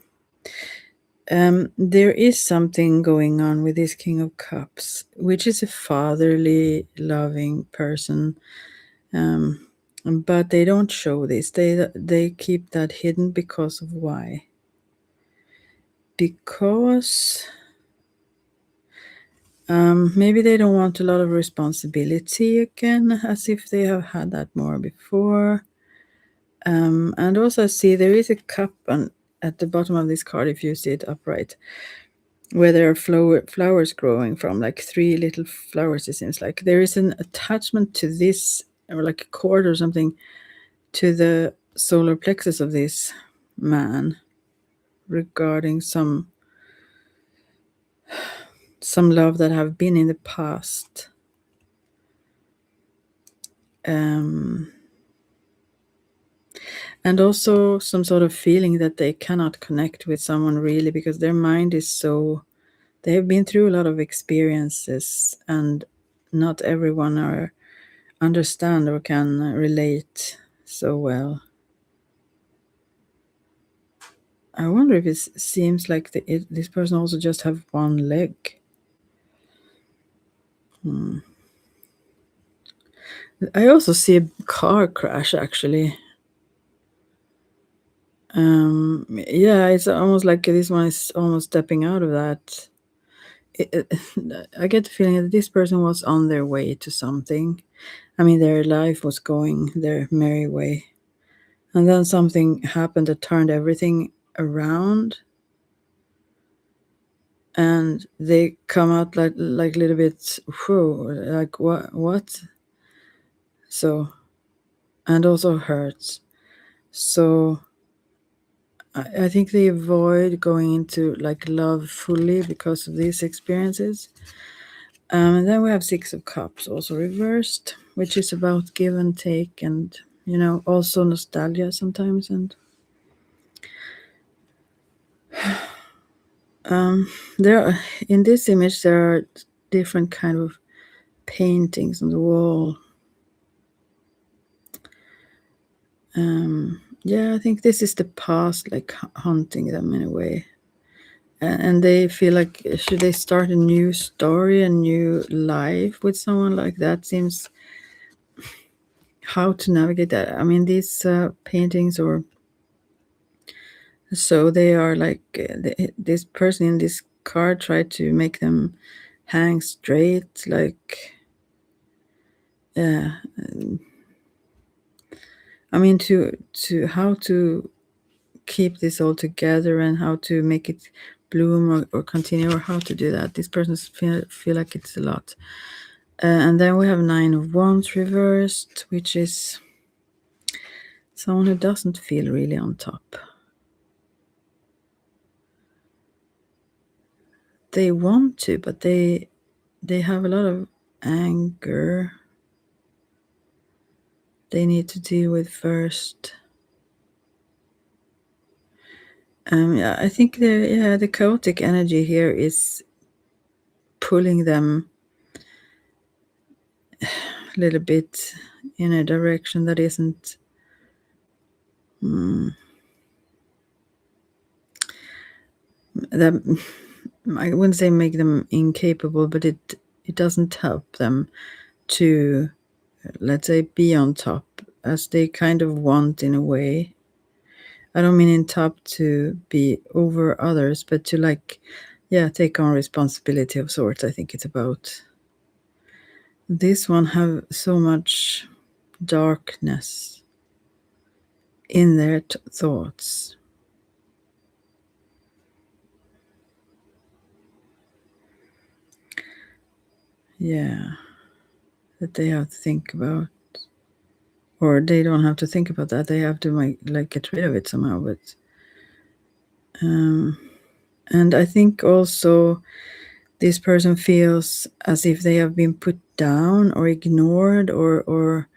There is something going on with this King of Cups, which is a fatherly, loving person. But they don't show this. They keep that hidden because of why? Because maybe they don't want a lot of responsibility again, as if they have had that more before. And also, see, there is a cup at the bottom of this card, if you see it upright, where there are flowers growing from, like 3 little flowers, it seems like. There is an attachment to this, or like a cord or something, to the solar plexus of this man regarding some love that have been in the past. And also some sort of feeling that they cannot connect with someone really, because their mind is so, they have been through a lot of experiences, and not everyone understand or can relate so well. I wonder if it seems like this person also just have one leg. I also see a car crash, actually. Yeah, it's almost like this one is almost stepping out of that. I get the feeling that this person was on their way to something. I mean, their life was going their merry way. And then something happened that turned everything around. And they come out like a little bit, whoa, like what? So, and also hurts. So I think they avoid going into like love fully because of these experiences. And then we have Six of Cups also reversed, which is about give and take, and also nostalgia sometimes. And there are, in this image there are different kind of paintings on the wall. Yeah, I think this is the past, like haunting them in a way. And they feel like, should they start a new story, a new life with someone like that? Seems how to navigate that. I mean, these paintings, or so they are like this person in this card tried to make them hang straight, like, yeah. I mean, to how to keep this all together and how to make it bloom, or continue, or how to do that. These persons feel like it's a lot. And then we have Nine of Wands reversed, which is someone who doesn't feel really on top. They want to, but they have a lot of anger they need to deal with first. Yeah, I think the chaotic energy here is pulling them a little bit in a direction that isn't that I wouldn't say make them incapable, but it doesn't help them to, let's say, be on top as they kind of want in a way. I don't mean in top to be over others, but to, like, yeah, take on responsibility of sorts. I think it's about. This one have so much darkness in their thoughts. Yeah, that they have to think about. Or they don't have to think about that. They have to get rid of it somehow. But and I think also this person feels as if they have been put down or ignored, or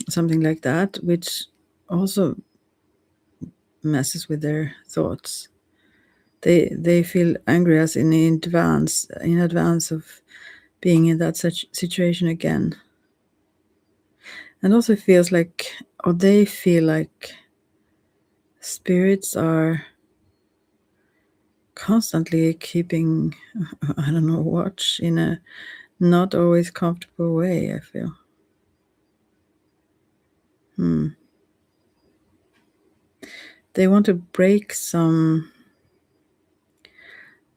something like that, which also messes with their thoughts. They feel angry as in advance of being in that such situation again. And also feels like, or they feel like spirits are constantly keeping, I don't know, watch in a not always comfortable way, I feel. They want to break some,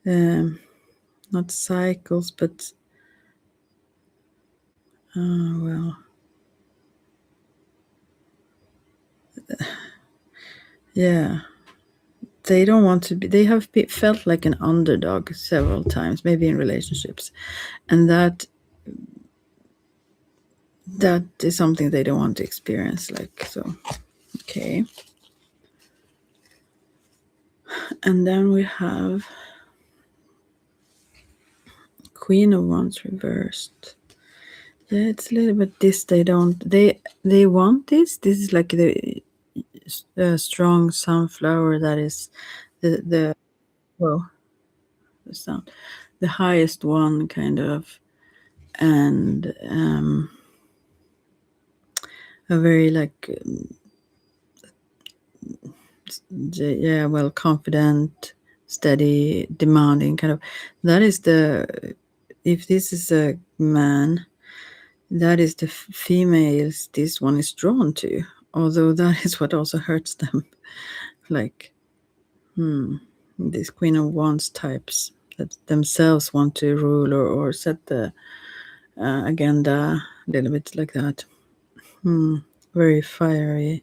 not cycles, but, well, yeah. They don't want to be, they have felt like an underdog several times, maybe in relationships. And that is something they don't want to experience. Like, so, okay. And then we have Queen of Wands reversed. Yeah, it's a little bit this. They want this. This is like the strong sunflower that is the well, the sound, the highest one, kind of, and a very, like, yeah, well, confident, steady, demanding kind of. That is if this is a man, that is the females this one is drawn to. Although that is what also hurts them. Like, these Queen of Wands types that themselves want to rule, or set the agenda, a little bit like that. Very fiery,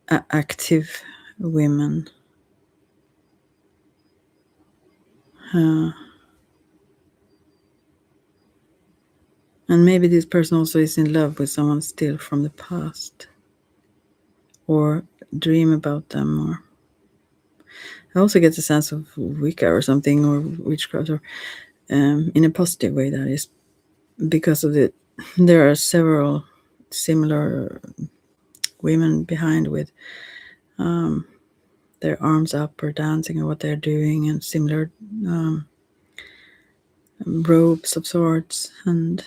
active women. And maybe this person also is in love with someone still from the past, or dream about them. Or I also get a sense of Wicca or something, or witchcraft, or in a positive way, that is, because of there are several similar women behind with their arms up or dancing or what they're doing, and similar robes of sorts, and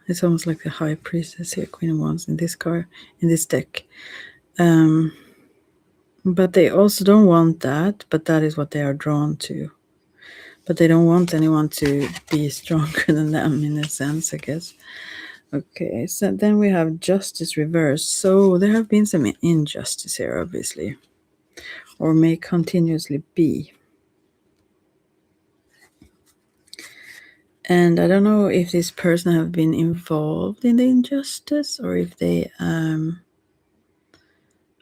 it's almost like the High Priestess here, Queen of Wands, in this deck. But they also don't want that, but that is what they are drawn to. But they don't want anyone to be stronger than them, in a sense, I guess. Okay, so then we have Justice reversed. So there have been some injustice here, obviously, or may continuously be. And I don't know if this person have been involved in the injustice, or if they are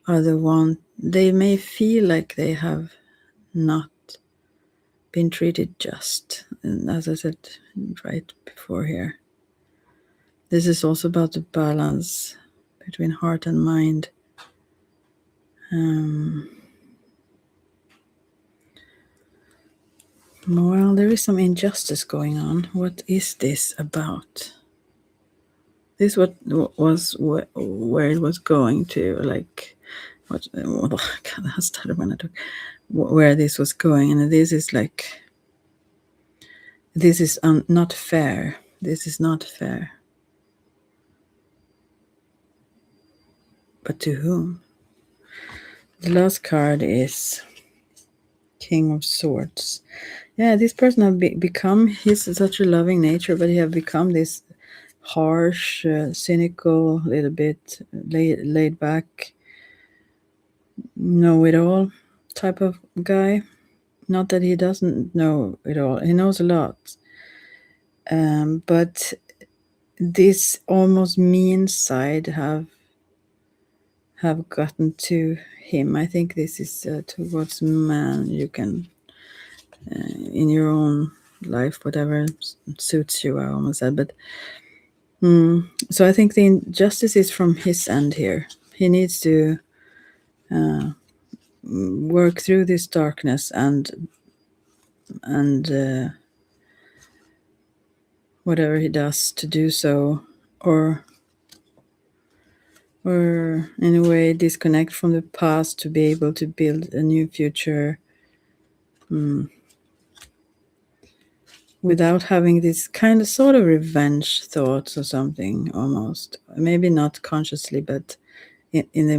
the one. They may feel like they have not been treated just. And as I said right before here, this is also about the balance between heart and mind. Well, there is some injustice going on. What is this about? This was where it was going to, like, what? God, I started when I took where this was going, and this is like, this is not fair. This is not fair. But to whom? The last card is King of Swords. Yeah, this person have become, he's such a loving nature, but he have become this harsh, cynical, little bit laid back, know-it-all type of guy. Not that he doesn't know it all. He knows a lot. But this almost mean side have gotten to him. I think this is towards man. You can, in your own life, whatever suits you, I almost said. But so I think the injustice is from his end here. He needs to work through this darkness and whatever he does to do so, or in a way disconnect from the past to be able to build a new future, without having this kind of sort of revenge thoughts or something, almost, maybe not consciously, but in the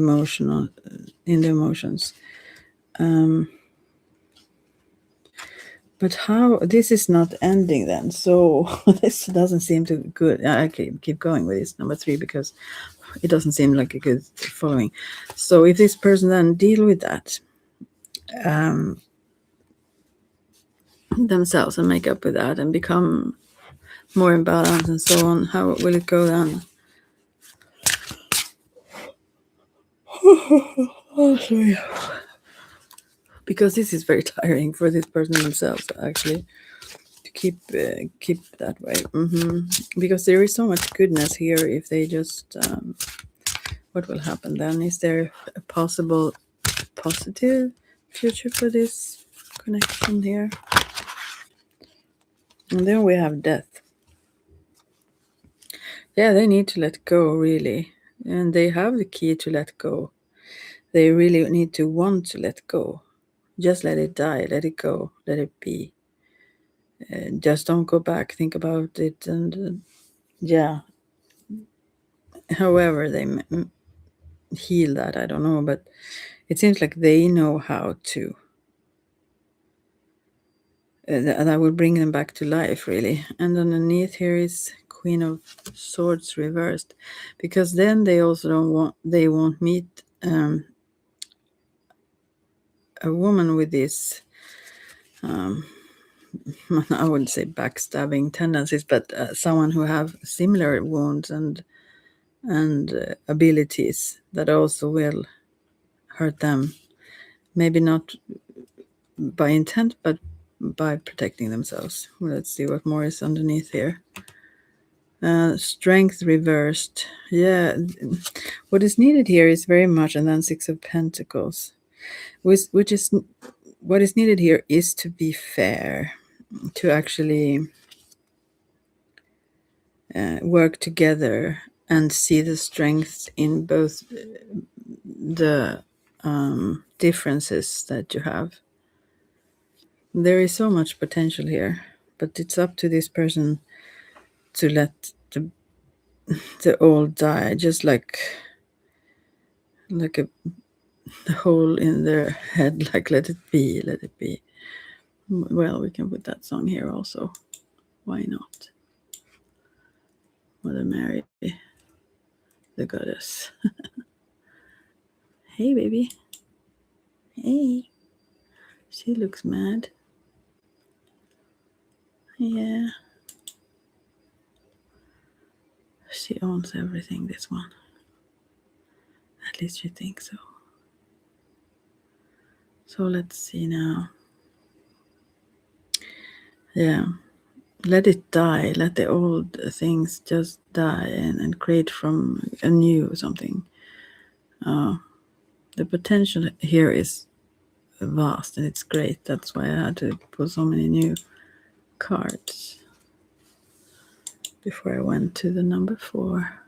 emotions. But how this is not ending then? So this doesn't seem to good. I keep going with this number 3 because it doesn't seem like a good following. So if this person then deal with that themselves and make up with that and become more in balance and so on, how will it go then? Oh, sorry. Because this is very tiring for this person themselves, actually, to keep that way. Because there is so much goodness here. If they just, what will happen then? Is there a possible positive future for this connection here? And then we have death. Yeah, they need to let go, really. And they have the key to let go. They really need to want to let go. Just let it die, let it go, let it be. Just don't go back, think about it, and yeah. However they heal that, I don't know, but it seems like they know how to. That will bring them back to life, really. And underneath here is Queen of Swords reversed, because then they also won't meet a woman with this I wouldn't say backstabbing tendencies, but someone who have similar wounds and abilities that also will hurt them. Maybe not by intent, but by protecting themselves. Well, let's see what more is underneath here. Strength reversed. Yeah, what is needed here is very much, and then Six of Pentacles, which is what is needed here is to be fair, to actually work together and see the strengths in both the differences that you have. There is so much potential here, but it's up to this person to let the old die, just like a hole in their head, like let it be, let it be. Well, we can put that song here also. Why not? Mother Mary, the goddess. Hey, baby. Hey. She looks mad. Yeah. She owns everything, this one. At least she thinks so. So let's see now. Yeah. Let it die. Let the old things just die and create from anew something. The potential here is vast and it's great. That's why I had to put so many new cards before I went to the number 4.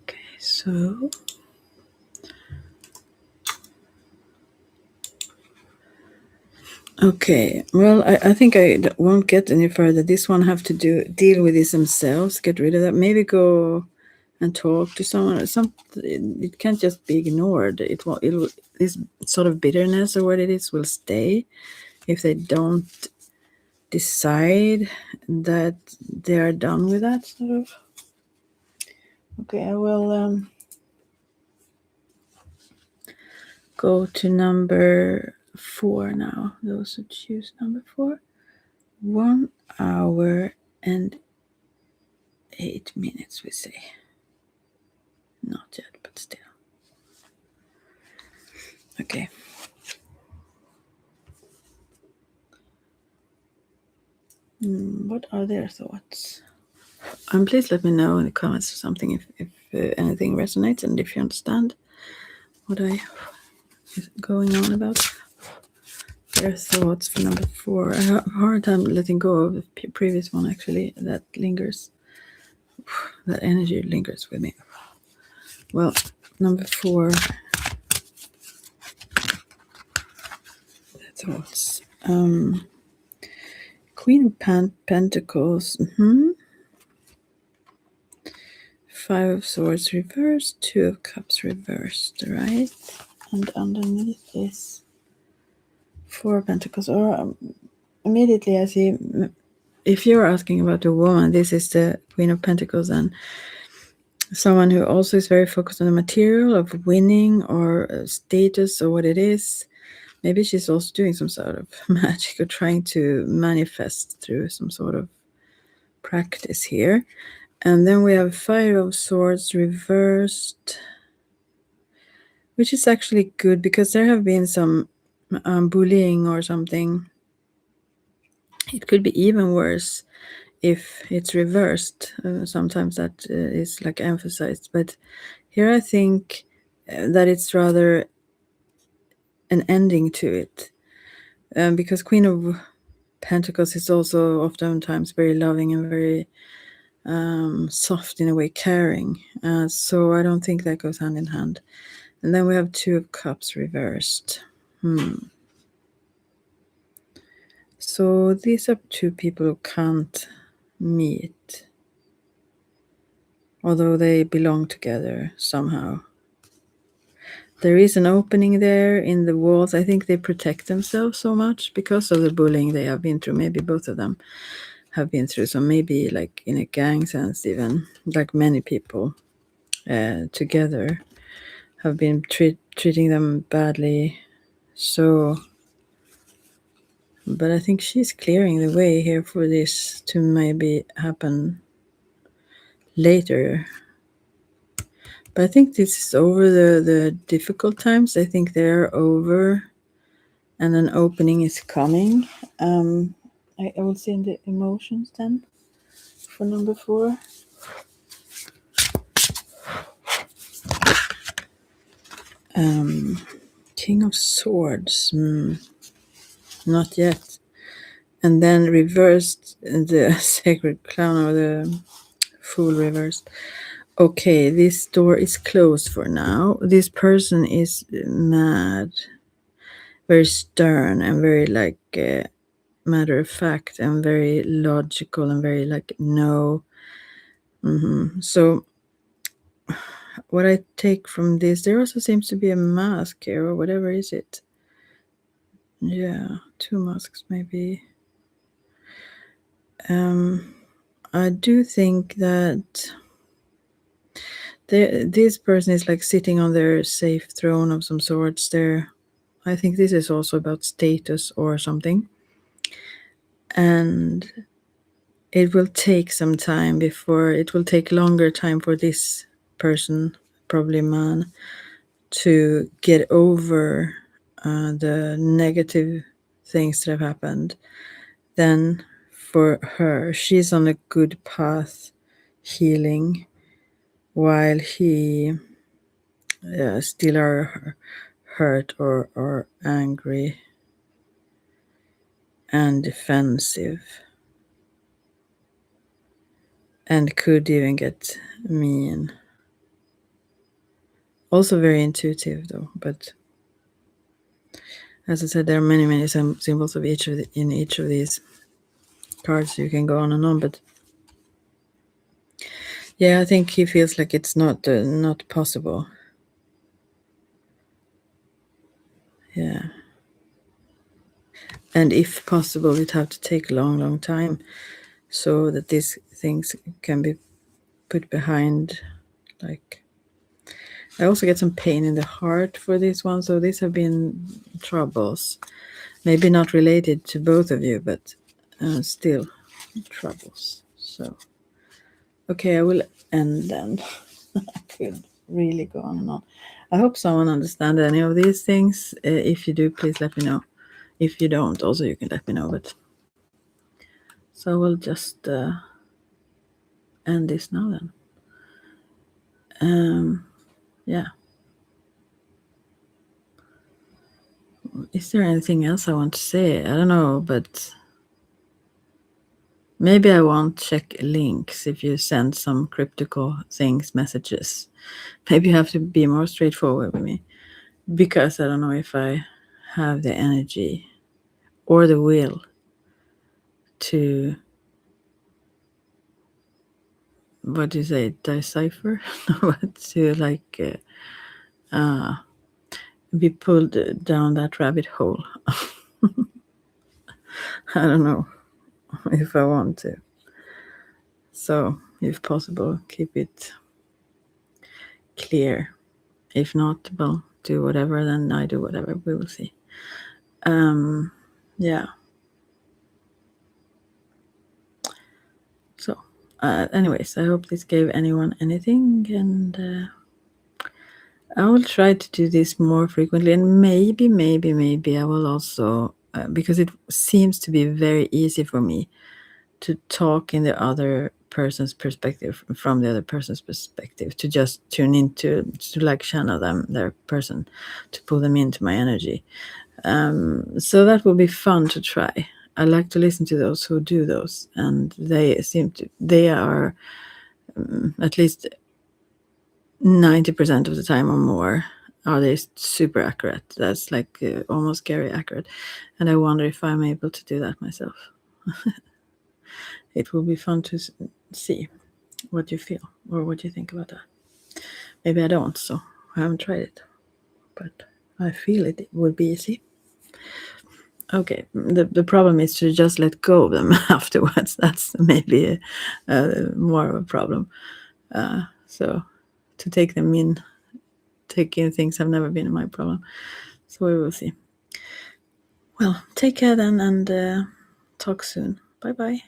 Okay, so okay, well, I think I won't get any further. This one have to deal with this themselves, get rid of that. Maybe go and talk to someone. It can't just be ignored. This sort of bitterness or what it is will stay if they don't decide that they are done with that sort of. Okay, I will go to number 4 now. Those who choose number 4. 1 hour and 8 minutes, we say. Not yet, but still. Okay. What are their thoughts? And please let me know in the comments or something if anything resonates and if you understand what I is going on about. Their thoughts for number 4. I have a hard time letting go of the previous one, actually. That lingers. That energy lingers with me. Well, number 4. Thoughts. Queen of Pentacles. 5 of Swords reversed. 2 of Cups reversed, right? And underneath this 4 of Pentacles. Or immediately I see, if you're asking about a woman, this is the Queen of Pentacles, and someone who also is very focused on the material of winning or status or what it is. Maybe she's also doing some sort of magic or trying to manifest through some sort of practice here. And then we have 5 of Swords reversed, which is actually good because there have been some bullying or something. It could be even worse if it's reversed. Sometimes that is like emphasized. But here I think that it's rather an ending to it. Because Queen of Pentacles is also oftentimes very loving and very soft in a way, caring. So I don't think that goes hand in hand. And then we have 2 of Cups reversed. So these are 2 people who can't meet, although they belong together somehow. There is an opening there in the walls. I think they protect themselves so much because of the bullying they have been through. Maybe both of them have been through. So maybe like in a gang sense, even like many people together have been treating them badly. So, but I think she's clearing the way here for this to maybe happen later. But I think this is over the difficult times. I think they're over, and an opening is coming. I will see in the emotions then for number 4. King of Swords. Not yet. And then reversed the Sacred Clown, or the Fool reversed. Okay, this door is closed for now. This person is mad, very stern, and very like matter of fact, and very logical, and very like no. So what I take from this, there also seems to be a mask here, or whatever is it? Yeah, 2 masks maybe. I do think that this person is like sitting on their safe throne of some sorts. I think this is also about status or something. And it will take some time it will take longer time for this person, probably man, to get over the negative things that have happened than for her. She's on a good path, healing, while he still are hurt or angry and defensive, and could even get mean. Also very intuitive though, but as I said, there are many symbols of in each of these cards. You can go on and on, but yeah, I think he feels like it's not possible. Yeah. And if possible, it have to take a long time so that these things can be put behind. Like, I also get some pain in the heart for this one. So these have been troubles, maybe not related to both of you, but still troubles. So, okay, I will end then. I could really go on and on. I hope someone understands any of these things. If you do, please let me know. If you don't, also you can let me know. But so we'll just end this now then. Yeah. Is there anything else I want to say? I don't know, but maybe I won't check links if you send some cryptical things, messages. Maybe you have to be more straightforward with me, because I don't know if I have the energy or the will to, what do you say, decipher? But to like be pulled down that rabbit hole. I don't know if I want to. So, if possible, keep it clear. If not, well, do whatever, then I do whatever. We will see. Yeah. So, anyways, I hope this gave anyone anything, and I will try to do this more frequently, and maybe I will also, because it seems to be very easy for me to talk in the other person's perspective, from the other person's perspective, to just tune into, to like channel them, their person, to pull them into my energy. So that will be fun to try. I like to listen to those who do those, and they are at least 90% of the time or more, are they super accurate. That's like almost scary accurate. And I wonder if I'm able to do that myself. It will be fun to see what you feel or what you think about that. Maybe I don't, so I haven't tried it, but I feel it would be easy. Okay, the problem is to just let go of them afterwards. That's maybe more of a problem. So to take them in, taking things have never been my problem. So we will see. Well, take care then, and talk soon. Bye-bye.